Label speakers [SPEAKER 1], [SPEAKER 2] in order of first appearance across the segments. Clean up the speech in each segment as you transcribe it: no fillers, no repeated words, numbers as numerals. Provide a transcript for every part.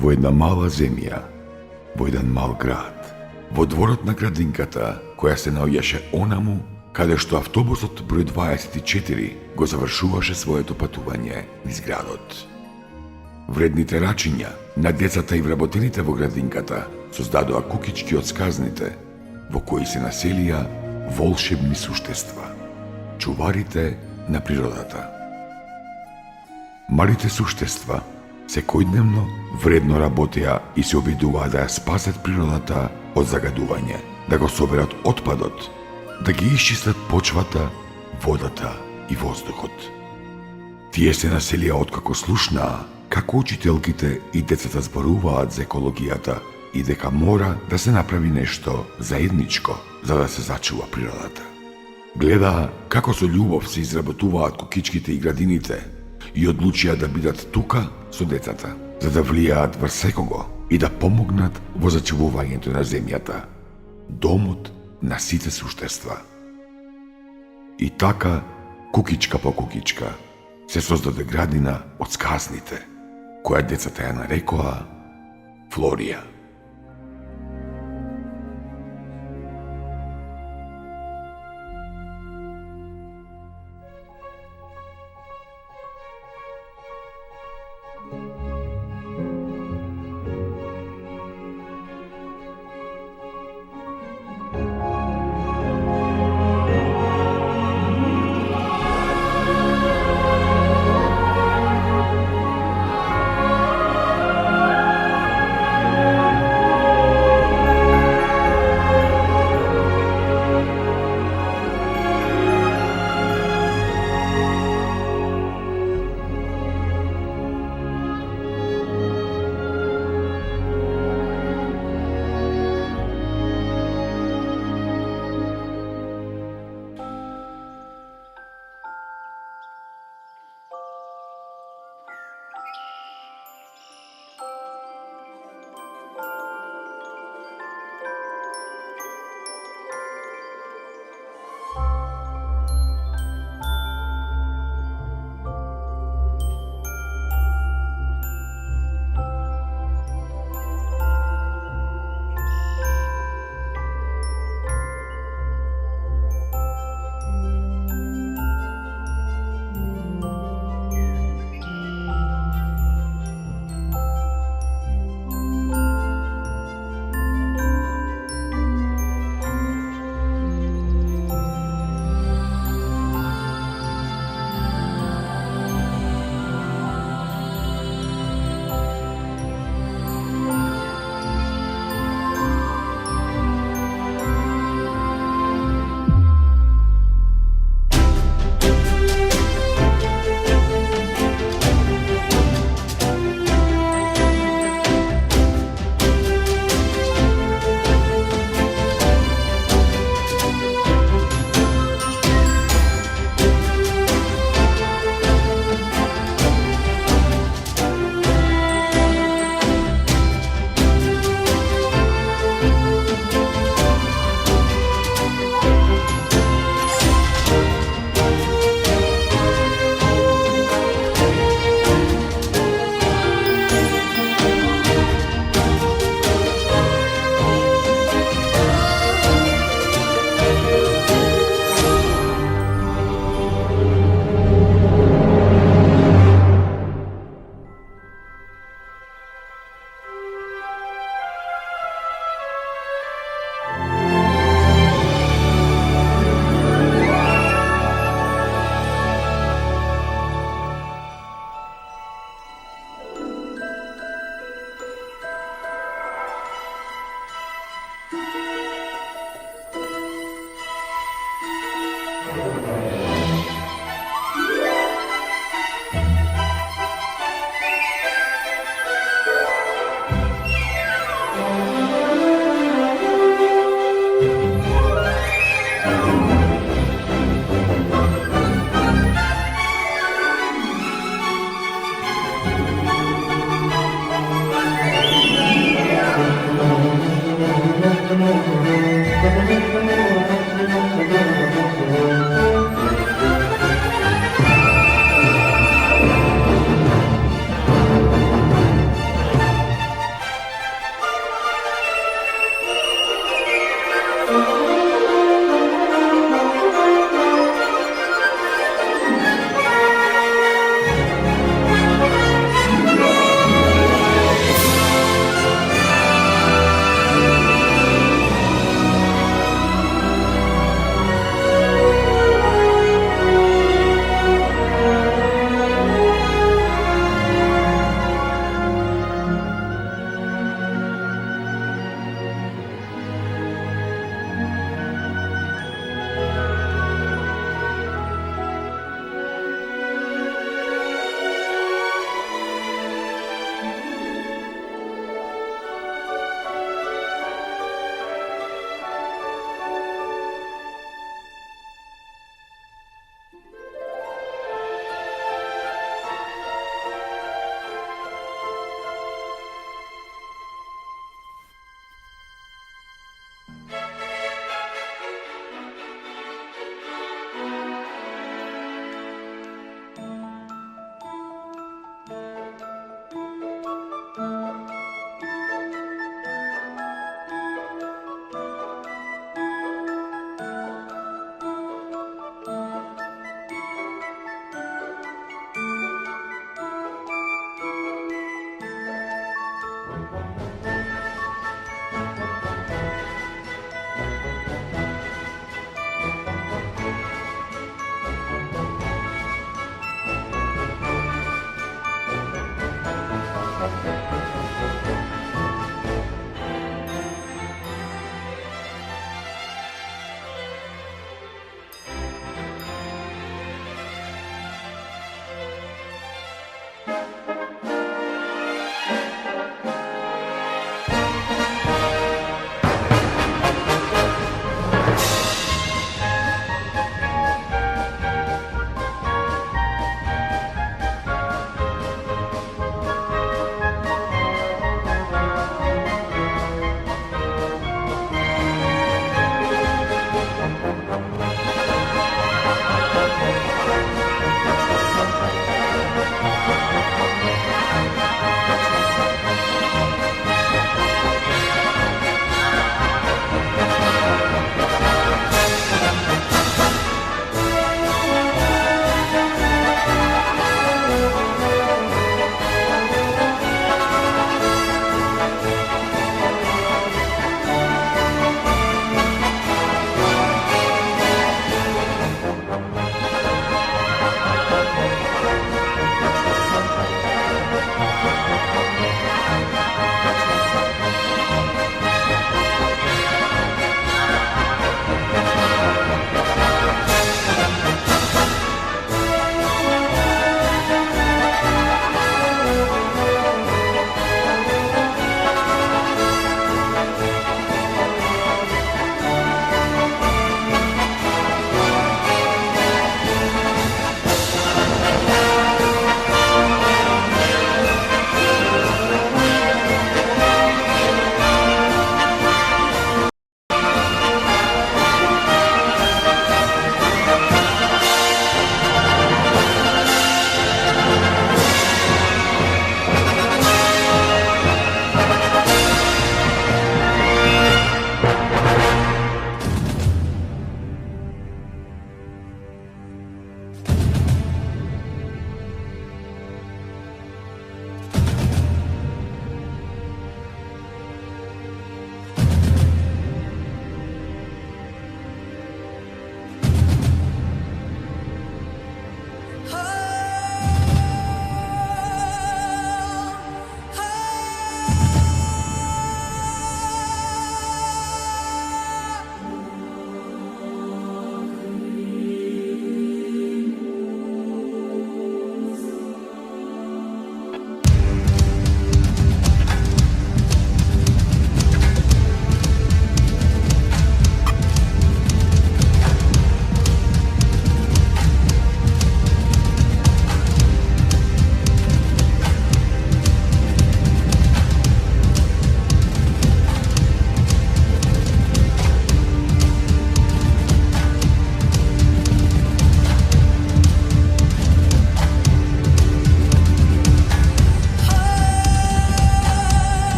[SPEAKER 1] Во една мала земја, во еден мал град, во дворот на градинката, која се наоѓаше онаму, каде што автобусот број 24 го завршуваше своето патување низ градот. Вредните рачиња на децата и вработените во градинката создадоа кукички од сказните, во кои се населија волшебни суштества, чуварите на природата. Малите суштества секојдневно вредно работеа и се обидуваа да ја спасат природата од загадување, да го соберат отпадот, да ги исчистат почвата, водата и воздухот. Тие се населија откако слушнаа како учителките и децата зборуваат за екологијата и дека мора да се направи нешто заедничко за да се зачува природата. Гледаа како со љубов се изработуваат кукичките и градините и одлучија да бидат тука со децата, за да влијаат врз секого и да помогнат во зачувувањето на земјата, домот на сите суштества. И така, кукичка по кукичка, се создаде градина од сказните, која децата ја нарекоа Флорија.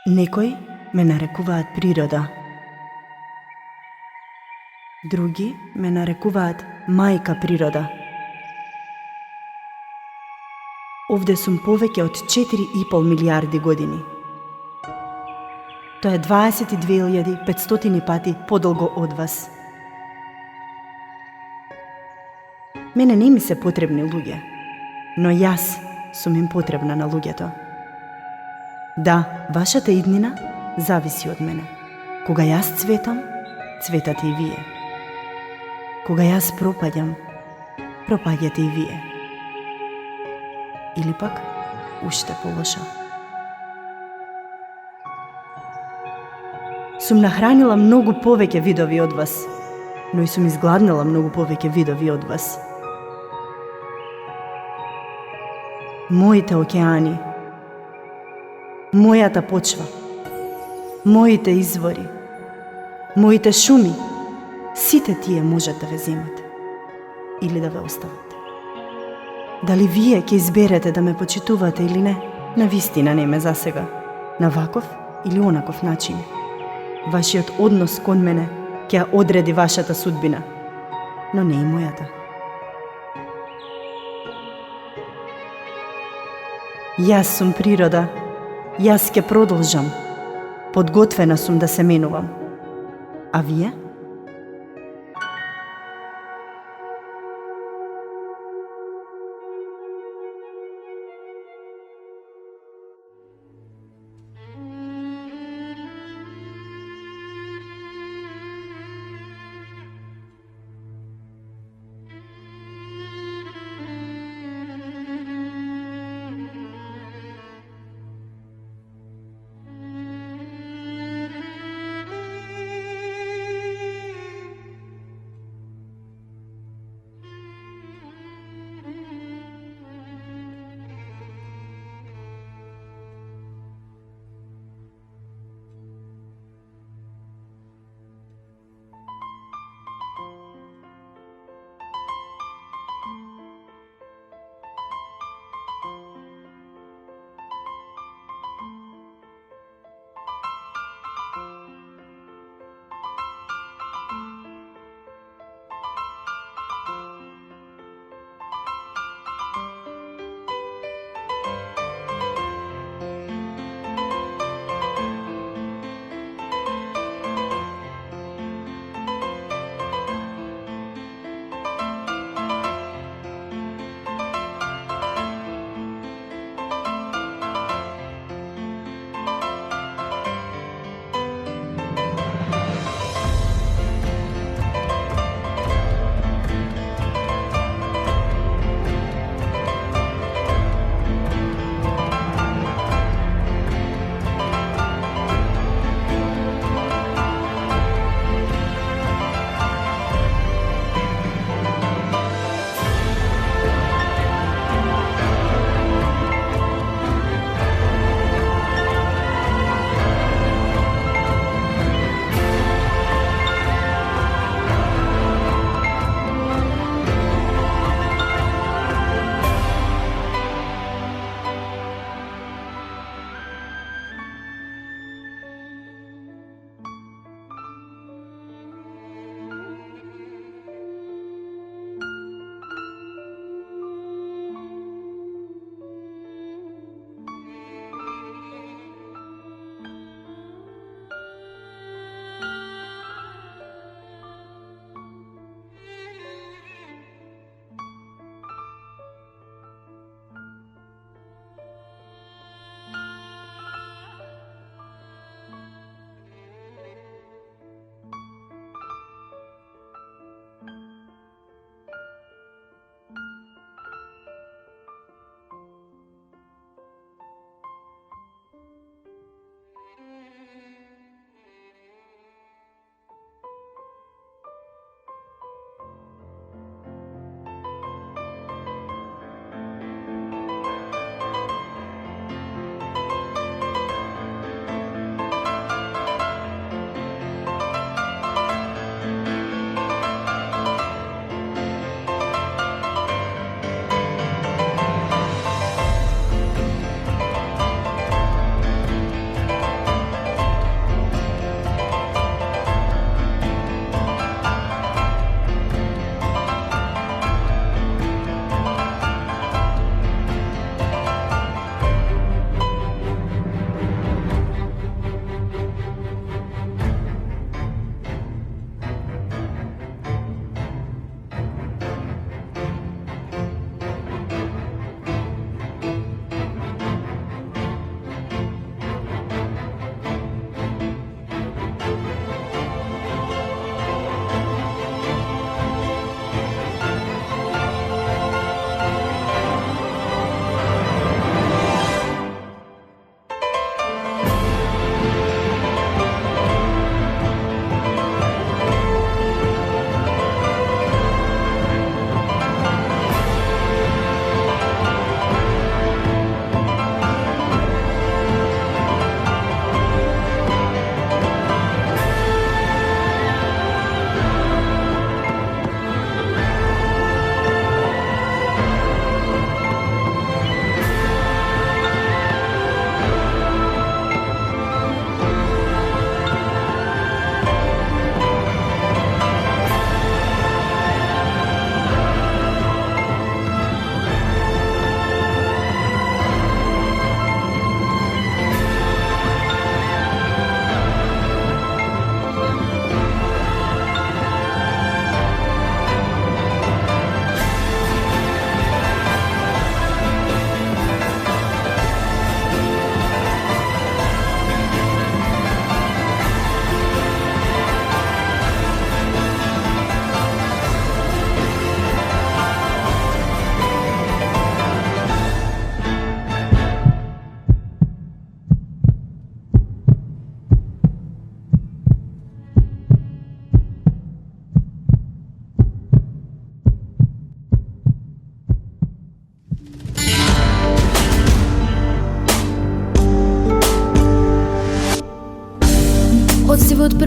[SPEAKER 2] Некои ме нарекуваат природа. Други ме нарекуваат мајка природа. Овде сум повеќе од 4,5 милиарди години. Тоа е 22.500 пати подолго од вас. Мене не ми се потребни луѓе, но јас сум им потребна на луѓето. Да, вашата иднина зависи од мене. Кога јас цветам, цветате и вие. Кога јас пропаѓам, пропаѓате и вие. Или пак, уште полошо. Сум нахранила многу повеќе видови од вас, но и сум изгладнала многу повеќе видови од вас. Моите океани, мојата почва, моите извори, моите шуми, сите тие можат да ве земат или да ве остават. Дали вие ќе изберете да ме почитувате или не, на вистина не ме засега, на ваков или онаков начин. Вашиот однос кон мене ќе ја одреди вашата судбина, но не и мојата. Јас сум природа, јас ќе продолжам. Подготвена сум да се менувам. А вие?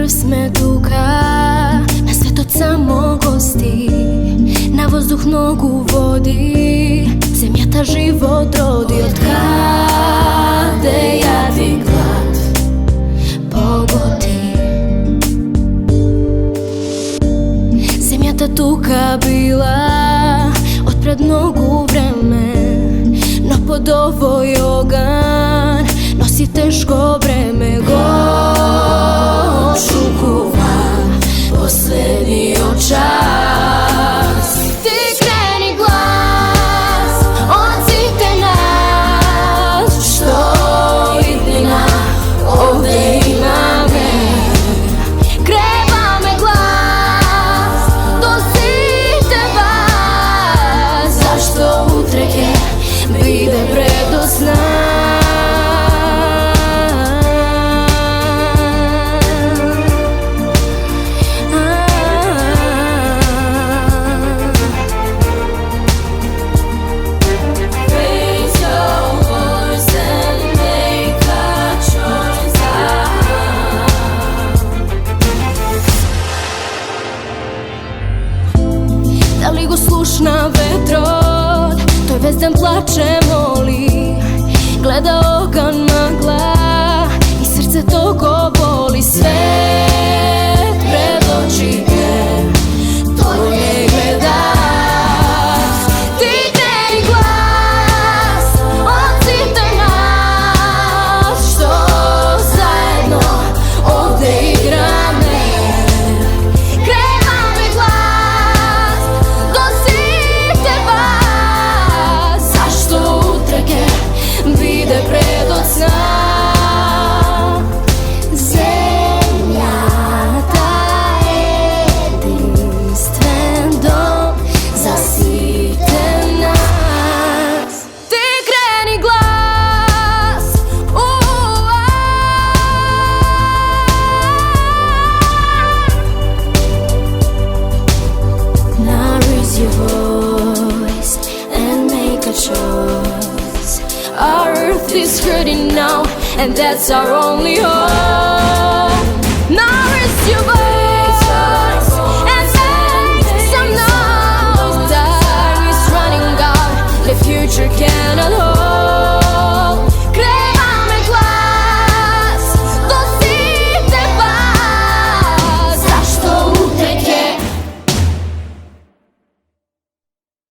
[SPEAKER 3] prst me tuka, na svet od samogosti, na vozduh nogu vodi, zemlja ta život rodi. Od kade ja ti glad pogodi, zemlja ta tuka bila odpred mnogo vreme, no pod ovoj ogan nosi teško breme. Gošu kuva poslednji čas. Ti kreni glas, odsite nas, što idnina ovde ima me. Greba me glas, dosite vas, zašto utreke vide predosna. Da li go slušna vetrot, toj vezden plače moli, gleda ogan magla i srce to go boli. Svet pred očike, to ne gleda. Ti kreni glas, odsite nas, što zajedno ovde igrame. Vide predosna. Zemlja ta jedinstven dom za site nas. Ti kreni glas, now raise your voice and make a choice. Our earth is hurting now, and that's our only hope. Now raise your voice.